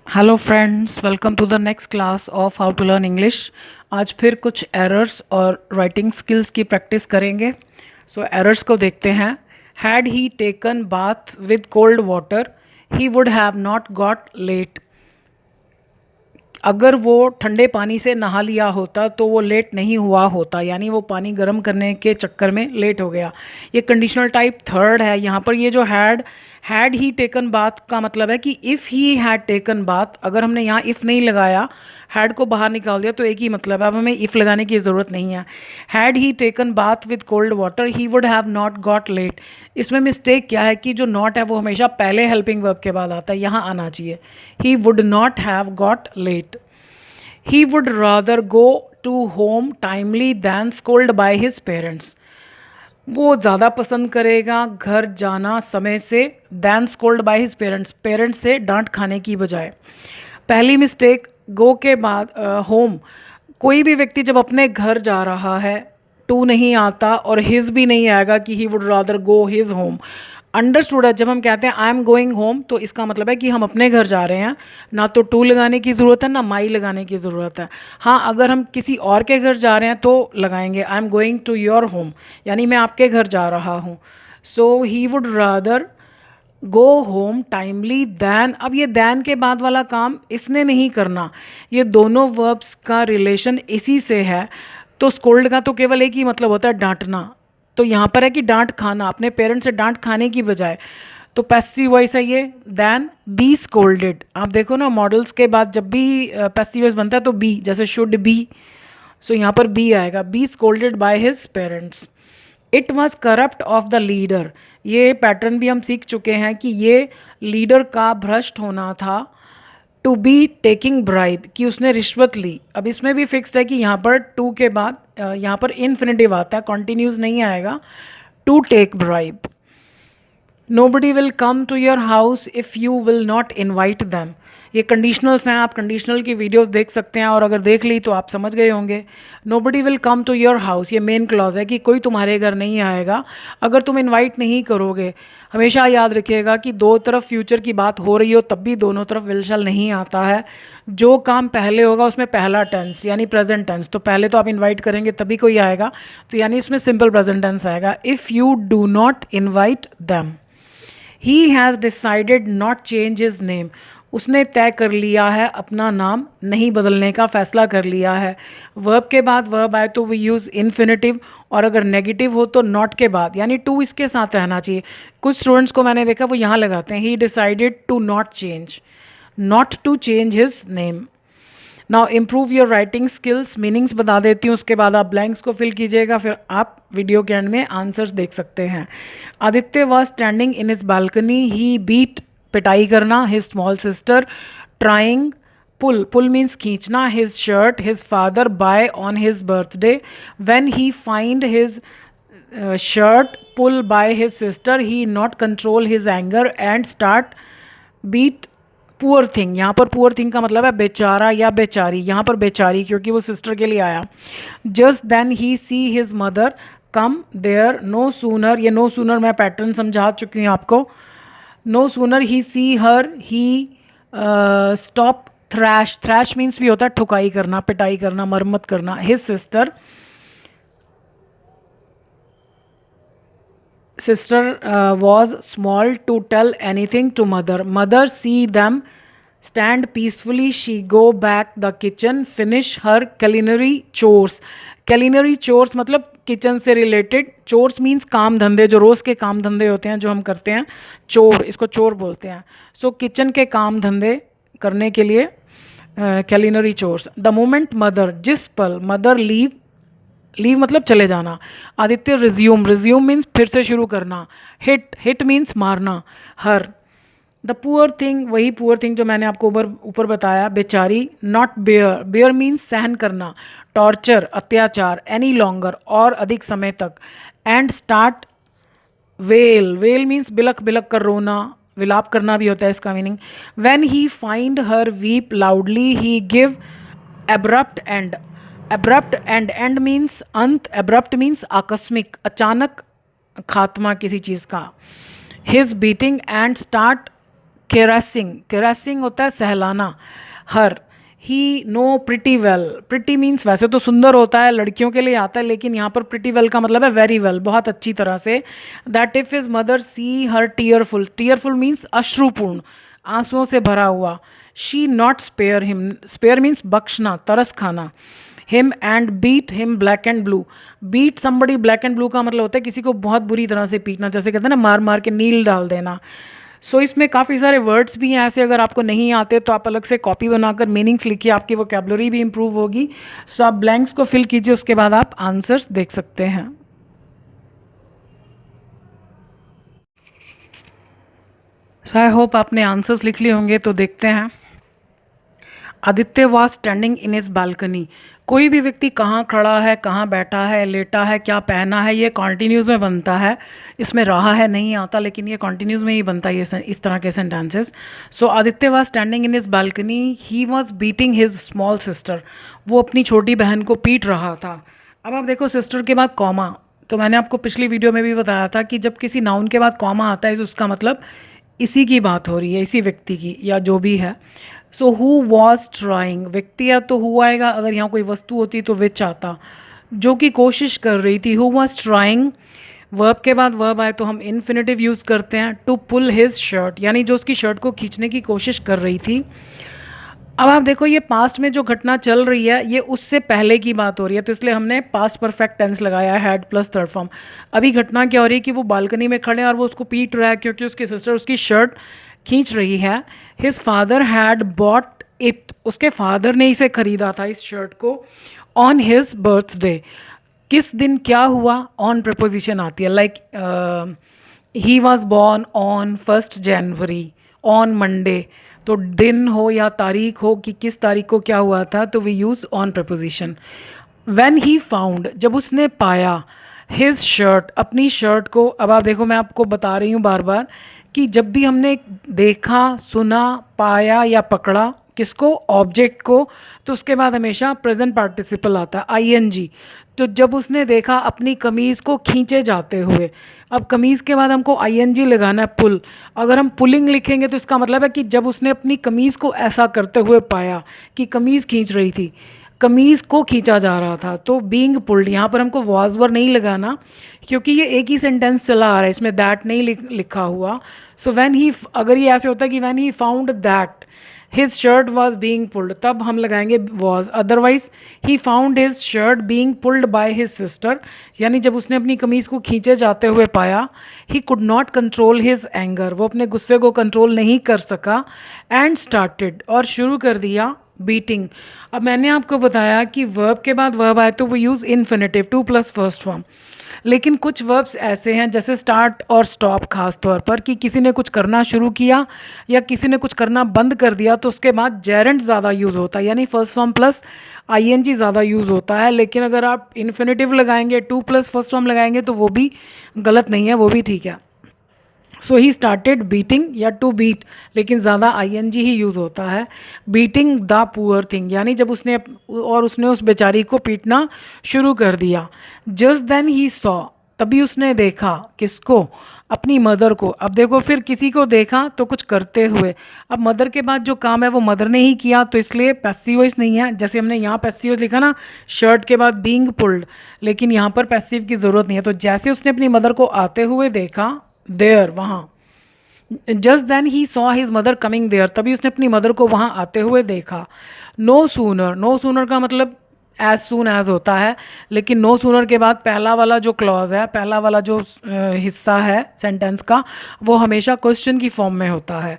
Hello friends, welcome to the next class of how to learn English. आज फिर कुछ errors और writing skills की प्रैक्टिस करेंगे। सो एरर्स को देखते हैं। Had he taken bath with cold water he would have not got late. अगर वो ठंडे पानी से नहा लिया होता तो वो लेट नहीं हुआ होता, यानी वो पानी गर्म करने के चक्कर में लेट हो गया। ये कंडीशनल टाइप थर्ड है। यहाँ पर ये जो हैड ही टेकन बाथ का मतलब है कि if he had taken bath. अगर हमने यहाँ इफ़ नहीं लगाया, हैड को बाहर निकाल दिया, तो एक ही मतलब है। अब हमें इफ़ लगाने की ज़रूरत नहीं है। Had he taken bath with cold water he would have not got late. इसमें मिस्टेक क्या है कि जो नॉट है वो हमेशा पहले हेल्पिंग वर्ब के बाद आता है, यहाँ आना चाहिए। He would not have got late. He would rather go to home timely than scolded by his parents. वो ज़्यादा पसंद करेगा घर जाना समय से than scolded by his parents, parents से डांट खाने की बजाय। पहली मिस्टेक, गो के बाद होम। कोई भी व्यक्ति जब अपने घर जा रहा है, टू नहीं आता और हिज भी नहीं आएगा कि ही would rather go his home. Understood है। जब हम कहते हैं आई एम गोइंग होम, तो इसका मतलब है कि हम अपने घर जा रहे हैं। ना तो टू लगाने की ज़रूरत है, ना माई लगाने की ज़रूरत है। हाँ, अगर हम किसी और के घर जा रहे हैं तो लगाएंगे I am going to your home, यानी मैं आपके घर जा रहा हूँ। So he would rather go home timely than. अब ये दैन के बाद वाला काम इसने नहीं करना, ये दोनों वर्ब्स का रिलेशन इसी से है। तो स्कोल्ड का तो केवल एक ही मतलब होता है, डांटना। तो यहाँ पर है कि डांट खाना, अपने पेरेंट्स से डांट खाने की बजाय। तो पैसिव वॉइस है ये, दैन बी स्कोल्डेड। आप देखो ना, मॉडल्स के बाद जब भी पैसिव वॉइस बनता है तो बी, जैसे शुड बी। सो यहाँ पर बी आएगा, be scolded by his parents. It was corrupt of the leader. ये पैटर्न भी हम सीख चुके हैं कि ये लीडर का भ्रष्ट होना था। टू बी टेकिंग ब्राइब, कि उसने रिश्वत ली। अब इसमें भी फिक्स्ड है कि यहाँ पर टू के बाद यहाँ पर इन्फिनिटिव आता है, कॉन्टिन्यूस नहीं आएगा। To take bribe. Nobody will come to your house if you will not invite them. ये कंडीशनल्स हैं, आप कंडीशनल की वीडियोस देख सकते हैं, और अगर देख ली तो आप समझ गए होंगे। Nobody will come to your house, ये मेन क्लॉज है कि कोई तुम्हारे घर नहीं आएगा अगर तुम इनवाइट नहीं करोगे। हमेशा याद रखिएगा कि दो तरफ फ्यूचर की बात हो रही हो तब भी दोनों तरफ विल शैल नहीं आता है। जो काम पहले होगा उसमें पहला टेंस यानी प्रेजेंट टेंस, तो पहले तो आप इन्वाइट करेंगे तभी कोई आएगा, तो यानी इसमें सिंपल प्रेजेंट टेंस आएगा। If you do not invite them. He has decided not change his name. उसने तय कर लिया है अपना नाम नहीं बदलने का फैसला कर लिया है। वर्ब के बाद वर्ब आए तो वी यूज़ इन्फिनेटिव, और अगर नेगेटिव हो तो नॉट के बाद, यानी टू इसके साथ रहना चाहिए। कुछ स्टूडेंट्स को मैंने देखा वो यहाँ लगाते हैं, he decided to not change, not to change his name. Now improve your writing skills. Meanings बता देती हूँ, उसके बाद आप ब्लैंक्स को फिल कीजिएगा, फिर आप वीडियो के एंड में आंसर्स देख सकते हैं। Aditya was standing in his balcony, he beat, पिटाई करना, his small sister, trying, pull, pull means खींचना, his shirt, his father by on his birthday. When he find his shirt pull by his sister, he not control his anger and start beat poor thing. यहाँ पर poor thing का मतलब है बेचारा या बेचारी, यहाँ पर बेचारी क्योंकि वो सिस्टर के लिए आया। Just then he see his mother come there, no sooner, ये नो सूनर मैं पैटर्न समझा चुकी हूँ आपको। No sooner he see her, he stop thrash, thrash means भी होता है ठुकाई करना, पिटाई करना, मरम्मत करना। His sister, sister was small to tell anything to mother. Mother see them stand peacefully, she go back the kitchen, finish her culinary chores. culinary chores मतलब किचन से रिलेटेड, चोर्स मीन्स काम धंधे, जो रोज़ के काम धंधे होते हैं जो हम करते हैं, चोर, इसको चोर बोलते हैं। सो किचन के काम धंधे करने के लिए culinary chores. The moment mother, जिस पल मदर लीव, लीव मतलब चले जाना। आदित्य रिज्यूम, रिज्यूम मीन्स फिर से शुरू करना। हिट, हिट मीन्स मारना। हर, द पुअर थिंग, वही पुअर थिंग जो मैंने आपको ऊपर बताया, बेचारी। नॉट बेयर, बेयर मीन्स सहन करना, टॉर्चर, अत्याचार। एनी लॉन्गर, और अधिक समय तक। And start well, well means बिलक, बिलक कर रोना, विलाप करना भी होता है इसका meaning. When he find her weep loudly, he give abrupt end, abrupt end, end means अंत, एब्रप्ट मीन्स आकस्मिक, अचानक खात्मा किसी चीज़ का। His beating and start caressing होता है सहलाना, her. He know pretty well, pretty means वैसे तो सुंदर होता है, लड़कियों के लिए आता है, लेकिन यहाँ पर प्रिटी वेल का मतलब है वेरी वेल, बहुत अच्छी तरह से। That if his mother see her tearful, tearful means अश्रुपूर्ण, आंसुओं से भरा हुआ। She not spare him, spare means बख्शना, तरस खाना। Him and beat him black and blue, beat somebody black and blue का मतलब होता है किसी को बहुत बुरी तरह से पीटना, जैसे कहते हैं ना मार मार के नील डाल देना। सो इसमें काफ़ी सारे वर्ड्स भी हैं ऐसे, अगर आपको नहीं आते तो आप अलग से कॉपी बनाकर मीनिंग्स लिखिए, आपकी वोकेबलरी भी इंप्रूव होगी। सो आप ब्लैंक्स को फिल कीजिए, उसके बाद आप आंसर्स देख सकते हैं। सो आई होप आपने आंसर्स लिख लिए होंगे, तो देखते हैं। Aditya was standing in his balcony, कोई भी व्यक्ति कहाँ खड़ा है, कहाँ बैठा है, लेटा है, क्या पहना है, ये कॉन्टिन्यूज़ में बनता है, इसमें रहा है नहीं आता, लेकिन ये कॉन्टिन्यूज़ में ही बनता है ये इस तरह के sentences. So Aditya was standing in his balcony, he was beating his small sister, वो अपनी छोटी बहन को पीट रहा था। अब आप देखो सिस्टर के बाद कॉमा, तो मैंने आपको पिछली वीडियो में भी बताया था कि जब किसी नाउन के बाद कॉमा आता है तो उसका मतलब इसी की बात हो रही है, इसी व्यक्ति की या जो भी है। सो हु वॉज ट्राइंग, व्यक्ति है तो हु आएगा, अगर यहाँ कोई वस्तु होती तो विच आता। जो कि कोशिश कर रही थी, हु वॉज ट्राइंग। वर्ब के बाद वर्ब आए तो हम इन्फिनेटिव यूज़ करते हैं, टू पुल हिज शर्ट, यानी जो उसकी शर्ट को खींचने की कोशिश कर रही थी। अब आप देखो ये पास्ट में जो घटना चल रही है ये उससे पहले की बात हो रही है, तो इसलिए हमने पास्ट परफेक्ट टेंस लगाया है, हैड प्लस थर्ड फॉर्म। अभी घटना क्या हो रही है कि वो बालकनी में खड़े हैं और वो उसको पीट रहा है क्योंकि उसकी सिस्टर उसकी शर्ट खींच रही है। His father had bought it, उसके फादर ने इसे खरीदा था इस शर्ट को। ऑन हिज बर्थडे, किस दिन क्या हुआ, ऑन प्रपोजिशन आती है, like he was born on 1 January, on Monday. तो दिन हो या तारीख हो कि किस तारीख को क्या हुआ था, तो we use on preposition. When he found, जब उसने पाया, हिज शर्ट, अपनी शर्ट को। अब आप देखो मैं आपको बता रही हूँ बार बार कि जब भी हमने देखा, सुना, पाया या पकड़ा किसको, ऑब्जेक्ट को, तो उसके बाद हमेशा प्रेजेंट पार्टिसिपल आता है, आईएनजी। तो जब उसने देखा अपनी कमीज़ को खींचे जाते हुए, अब कमीज़ के बाद हमको आईएनजी लगाना है, पुल। अगर हम पुलिंग लिखेंगे तो इसका मतलब है कि जब उसने अपनी कमीज़ को ऐसा करते हुए पाया कि कमीज़ खींच रही थी, कमीज़ को खींचा जा रहा था, तो बीइंग पुल्ड। यहाँ पर हमको वॉज वर नहीं लगाना क्योंकि ये एक ही सेंटेंस चला आ रहा है, इसमें दैट नहीं लिखा हुआ। सो व्हेन ही, अगर ये ऐसे होता है कि when he found that his shirt was being pulled, तब हम लगाएंगे was. Otherwise he found his shirt being pulled by his sister, यानी जब उसने अपनी कमीज़ को खींचे जाते हुए पाया। He could not control his anger, वो अपने गुस्से को कंट्रोल नहीं कर सका। एंड स्टार्टेड, और शुरू कर दिया, बीटिंग। अब मैंने आपको बताया कि वर्ब के बाद वर्ब आए तो वो use infinitive, two plus first form. लेकिन कुछ वर्ब्स ऐसे हैं जैसे स्टार्ट और स्टॉप, खास तौर पर कि किसी ने कुछ करना शुरू किया या किसी ने कुछ करना बंद कर दिया तो उसके बाद जेरेंट ज़्यादा यूज़ होता है, यानी फर्स्ट फॉर्म प्लस आईएनजी ज़्यादा यूज़ होता है। लेकिन अगर आप इन्फिनेटिव लगाएंगे, टू प्लस फर्स्ट फॉर्म लगाएंगे तो वो भी गलत नहीं है, वो भी ठीक है। सो ही स्टार्टेड बीटिंग या टू बीट, लेकिन ज़्यादा आईएनजी ही यूज़ होता है। बीटिंग द पुअर थिंग, यानी जब उसने उस बेचारी को पीटना शुरू कर दिया। जस्ट देन ही सॉ, तभी उसने देखा, किसको, अपनी मदर को। अब देखो फिर किसी को देखा तो कुछ करते हुए, अब मदर के बाद जो काम है वो मदर ने ही किया, तो इसलिए पैसिव वॉइस नहीं है। जैसे हमने यहाँ पैसिव वॉइस लिखा ना, शर्ट के बाद बीइंग पुल्ड, लेकिन यहाँ पर पैसिव की ज़रूरत नहीं है। तो जैसे उसने अपनी मदर को आते हुए देखा, देयर, वहाँ। Just then he saw his mother coming there, तभी उसने अपनी मदर को वहाँ आते हुए देखा। नो सूनर, नो सूनर का मतलब एज सून एज होता है, लेकिन नो सूनर के बाद पहला वाला जो क्लॉज है, पहला वाला जो हिस्सा है सेंटेंस का, वो हमेशा क्वेश्चन की फॉर्म में होता है।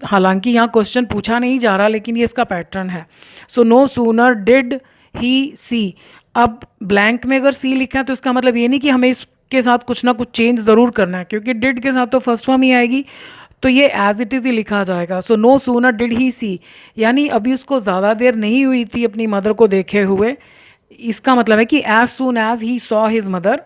हालांकि यहाँ क्वेश्चन पूछा नहीं जा रहा, लेकिन ये इसका पैटर्न है। So no sooner did he see, अब ब्लैंक में अगर सी लिखा है तो इसका मतलब ये नहीं कि हमें इसके साथ कुछ ना कुछ चेंज ज़रूर करना है, क्योंकि डिड के साथ तो फर्स्ट फॉर्म ही आएगी, तो ये एज इट इज़ ही लिखा जाएगा। So no sooner did he see, यानी अभी उसको ज़्यादा देर नहीं हुई थी अपनी मदर को देखे हुए। इसका मतलब है कि as soon as he saw his mother,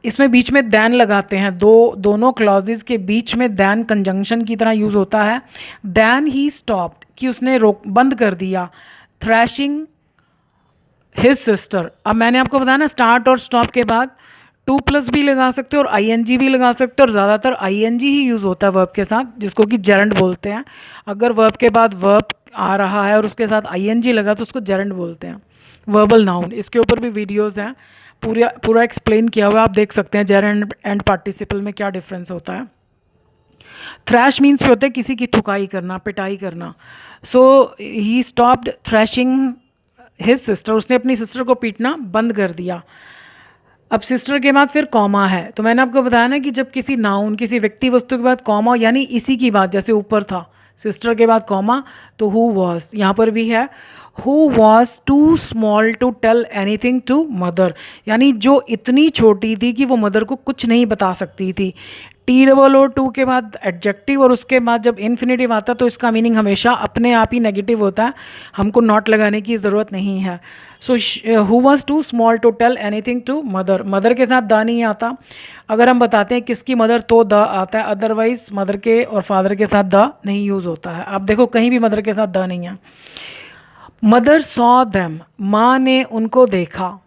इसमें बीच में दैन लगाते हैं, दोनों क्लॉजेज के बीच में दैन कंजंक्शन की तरह यूज़ होता है। दैन ही स्टॉप्ड, कि उसने बंद कर दिया। थ्रैशिंग हिज सिस्टर, अब मैंने आपको बताया ना स्टार्ट और स्टॉप के बाद टू प्लस भी लगा सकते हो और आईएनजी भी लगा सकते हो, और ज़्यादातर आईएनजी ही यूज़ होता है वर्ब के साथ, जिसको कि जेरंड बोलते हैं। अगर वर्ब के बाद वर्ब आ रहा है और उसके साथ आईएनजी लगा तो उसको जेरंड बोलते हैं, वर्बल नाउन। इसके ऊपर भी वीडियोस हैं, पूरा पूरा एक्सप्लेन किया हुआ है, आप देख सकते हैं जेरंड एंड पार्टिसिपल में क्या डिफरेंस होता है। थ्रैश मीन्स भी होते हैं किसी की ठुकाई करना, पिटाई करना। So he stopped thrashing his sister, उसने अपनी सिस्टर को पीटना बंद कर दिया। अब सिस्टर के बाद फिर कॉमा है, तो मैंने आपको बताया ना कि जब किसी नाउन, किसी व्यक्ति वस्तु के बाद कॉमा, यानी इसी की बात, जैसे ऊपर था सिस्टर के बाद कॉमा, तो हु वॉज यहाँ पर भी है, who was too small to tell anything to mother, यानी जो इतनी छोटी थी कि वो मदर को कुछ नहीं बता सकती थी। टी डबल ओ टू के बाद एडजेक्टिव और उसके बाद जब इन्फिनेटिव आता तो इसका मीनिंग हमेशा अपने आप ही नेगेटिव होता है, हमको नॉट लगाने की ज़रूरत नहीं है। So who was too small to tell anything to mother, mother के साथ द नहीं आता। अगर हम बताते हैं किसकी मदर तो द आता है, अदरवाइज मदर के और फादर के साथ द नहीं यूज़ होता है। आप देखो कहीं भी मदर के साथ द नहीं है। मदर सॉ देम, माँ ने उनको देखा।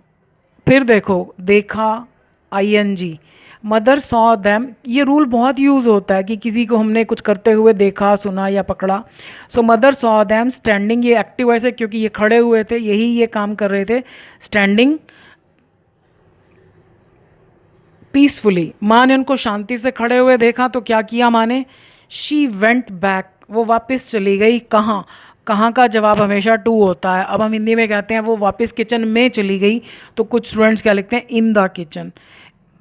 फिर देखो देखा आईएनजी, मदर सॉ देम, ये रूल बहुत यूज़ होता है कि किसी को हमने कुछ करते हुए देखा, सुना या पकड़ा। सो मदर सॉ देम स्टैंडिंग, ये एक्टिव वैसे क्योंकि ये खड़े हुए थे, यही ये काम कर रहे थे, स्टैंडिंग पीसफुली। माँ ने उनको शांति से खड़े हुए देखा तो क्या किया माँ ने, शी वेंट बैक, वो वापस चली गई। कहाँ, कहाँ का जवाब हमेशा टू होता है। अब हम हिंदी में कहते हैं वो वापस किचन में चली गई, तो कुछ स्टूडेंट्स क्या लिखते हैं, इन द किचन।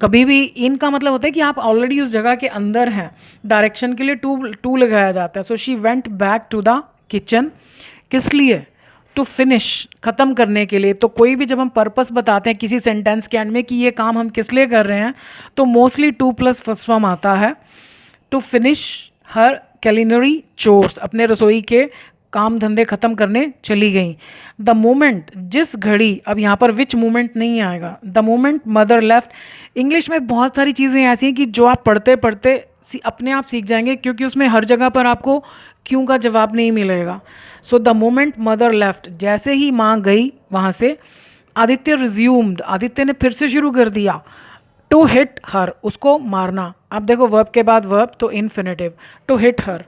कभी भी इन का मतलब होता है कि आप ऑलरेडी उस जगह के अंदर हैं, डायरेक्शन के लिए टू लगाया जाता है। So she went back to the kitchen, किस लिए, टू फिनिश, ख़त्म करने के लिए। तो कोई भी जब हम पर्पस बताते हैं किसी सेंटेंस के एंड में कि ये काम हम किस लिए कर रहे हैं, तो mostly two plus first form आता है, टू फिनिश हर कैलिनरी चोर्स, अपने रसोई के काम धंधे ख़त्म करने चली गई। द मोमेंट, जिस घड़ी, अब यहाँ पर विच मोमेंट नहीं आएगा, the moment mother left. English में बहुत सारी चीज़ें ऐसी हैं कि जो आप पढ़ते पढ़ते अपने आप सीख जाएंगे, क्योंकि उसमें हर जगह पर आपको क्यों का जवाब नहीं मिलेगा। So the moment mother left, जैसे ही माँ गई वहाँ से, आदित्य रिज्यूम्ड, आदित्य ने फिर से शुरू कर दिया, टू हिट हर, उसको मारना। अब देखो वर्ब के बाद वर्ब तो infinitive, to hit her.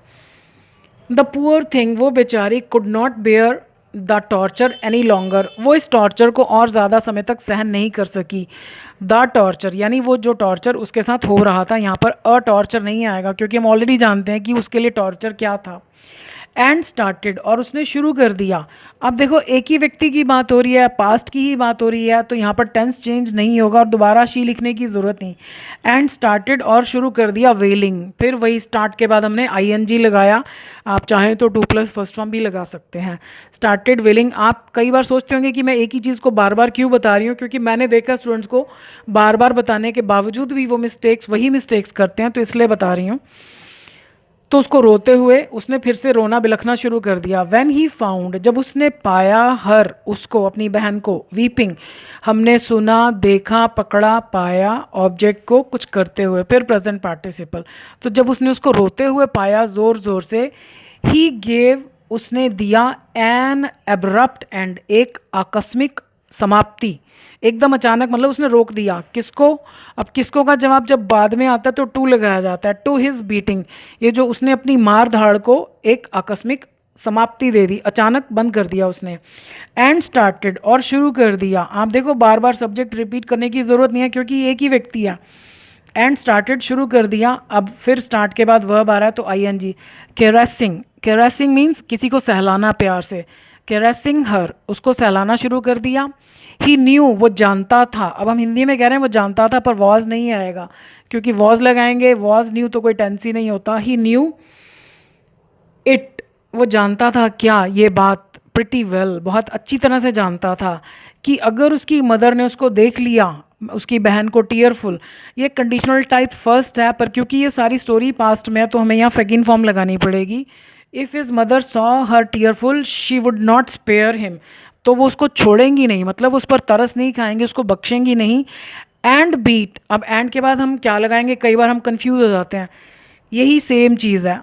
The poor thing, वो बेचारी, could not bear the torture any longer, वो इस टॉर्चर को और ज़्यादा समय तक सहन नहीं कर सकी। द टॉर्चर यानी वो जो टॉर्चर उसके साथ हो रहा था, यहाँ पर अ टॉर्चर नहीं आएगा क्योंकि हम ऑलरेडी जानते हैं कि उसके लिए टॉर्चर क्या था। एंड स्टार्टेड, और उसने शुरू कर दिया। अब देखो एक ही व्यक्ति की बात हो रही है, पास्ट की ही बात हो रही है, तो यहाँ पर टेंस चेंज नहीं होगा और दोबारा शी लिखने की ज़रूरत नहीं। एंड स्टार्टेड, और शुरू कर दिया वेलिंग, फिर वही स्टार्ट के बाद हमने आईएनजी लगाया, आप चाहें तो टू प्लस फर्स्ट फॉर्म भी लगा सकते हैं। स्टार्टेड वेलिंग, आप कई बार सोचते होंगे कि मैं एक ही चीज़ को बार बार क्यों बता रही हूँ, क्योंकि मैंने देखा स्टूडेंट्स को बार बार बताने के बावजूद भी वो वही मिस्टेक्स करते हैं, तो इसलिए बता रही हूँ। तो उसको रोते हुए, उसने फिर से रोना बिलखना शुरू कर दिया। व्हेन ही फाउंड, जब उसने पाया, हर, उसको, अपनी बहन को, वीपिंग, हमने सुना, देखा, पकड़ा, पाया, ऑब्जेक्ट को कुछ करते हुए, फिर प्रेजेंट पार्टिसिपल। तो जब उसने उसको रोते हुए पाया ज़ोर ज़ोर से, ही गेव, उसने दिया, एन एब्रप्ट एंड, एक आकस्मिक समाप्ति, एकदम अचानक, मतलब उसने रोक दिया। किसको, अब किसको का जवाब जब बाद में आता है तो टू लगाया जाता है, टू हिज बीटिंग, ये जो उसने अपनी मार धाड़ को एक आकस्मिक समाप्ति दे दी, अचानक बंद कर दिया उसने। एंड स्टार्टेड, और शुरू कर दिया। आप देखो बार बार सब्जेक्ट रिपीट करने की ज़रूरत नहीं है क्योंकि एक ही व्यक्ति है। एंड स्टार्टेड, शुरू कर दिया। अब फिर स्टार्ट के बाद वर्ब आ रहा है तो आईएनजी। कैरेसिंग, कैरेसिंग मीन्स किसी को सहलाना प्यार से। कैरेसिंग हर, उसको सहलाना शुरू कर दिया। ही न्यू, वो जानता था। अब हम हिंदी में कह रहे हैं वो जानता था, पर वॉज नहीं आएगा क्योंकि वॉज लगाएंगे, वॉज न्यू तो कोई टेंस ही नहीं होता। ही न्यू इट, वो जानता था क्या, ये बात, प्रिटी वेल, बहुत अच्छी तरह से जानता था कि अगर उसकी मदर ने उसको देख लिया, उसकी बहन को, टीयरफुल, ये कंडीशनल टाइप फर्स्ट है, पर क्योंकि ये सारी स्टोरी पास्ट में है तो हमें यहाँ सेकंड फॉर्म लगानी पड़ेगी। If his mother saw her tearful she would not spare him, तो वो उसको छोड़ेंगी नहीं, मतलब उस पर तरस नहीं खाएंगे, उसको बख्शेंगी नहीं। एंड बीट, अब एंड के बाद हम क्या लगाएंगे, कई बार हम कंफ्यूज हो जाते हैं, यही सेम चीज़ है।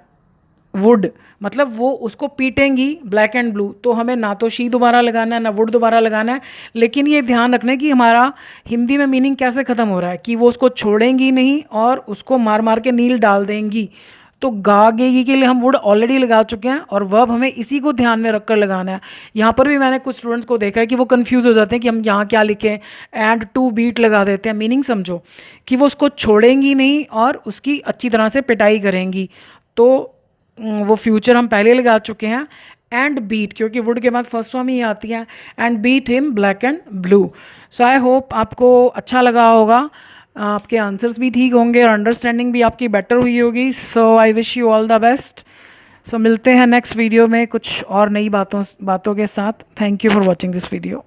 वुड, मतलब वो उसको पीटेंगी ब्लैक एंड ब्लू, तो हमें ना तो शी दोबारा लगाना है ना वुड दोबारा लगाना है। लेकिन ये ध्यान रखना है कि हमारा हिंदी में मीनिंग कैसे ख़त्म हो रहा है कि वो उसको छोड़ेंगी नहीं और उसको मार मार के नील डाल देंगी। तो गागेगी के लिए हम वुड ऑलरेडी लगा चुके हैं और वर्ब हमें इसी को ध्यान में रखकर लगाना है। यहाँ पर भी मैंने कुछ स्टूडेंट्स को देखा है कि वो कंफ्यूज हो जाते हैं कि हम यहाँ क्या लिखें, एंड टू बीट लगा देते हैं। मीनिंग समझो कि वो उसको छोड़ेंगी नहीं और उसकी अच्छी तरह से पिटाई करेंगी। तो वो फ्यूचर हम पहले लगा चुके हैं, एंड बीट, क्योंकि वुड के बाद फर्स्ट फॉर्म ही आती है, and beat him black and blue. So I hope आपको अच्छा लगा होगा, आपके आंसर्स भी ठीक होंगे और अंडरस्टैंडिंग भी आपकी बेटर हुई होगी। So I wish you all the best. So मिलते हैं नेक्स्ट वीडियो में कुछ और नई बातों के साथ। Thank you for watching this video.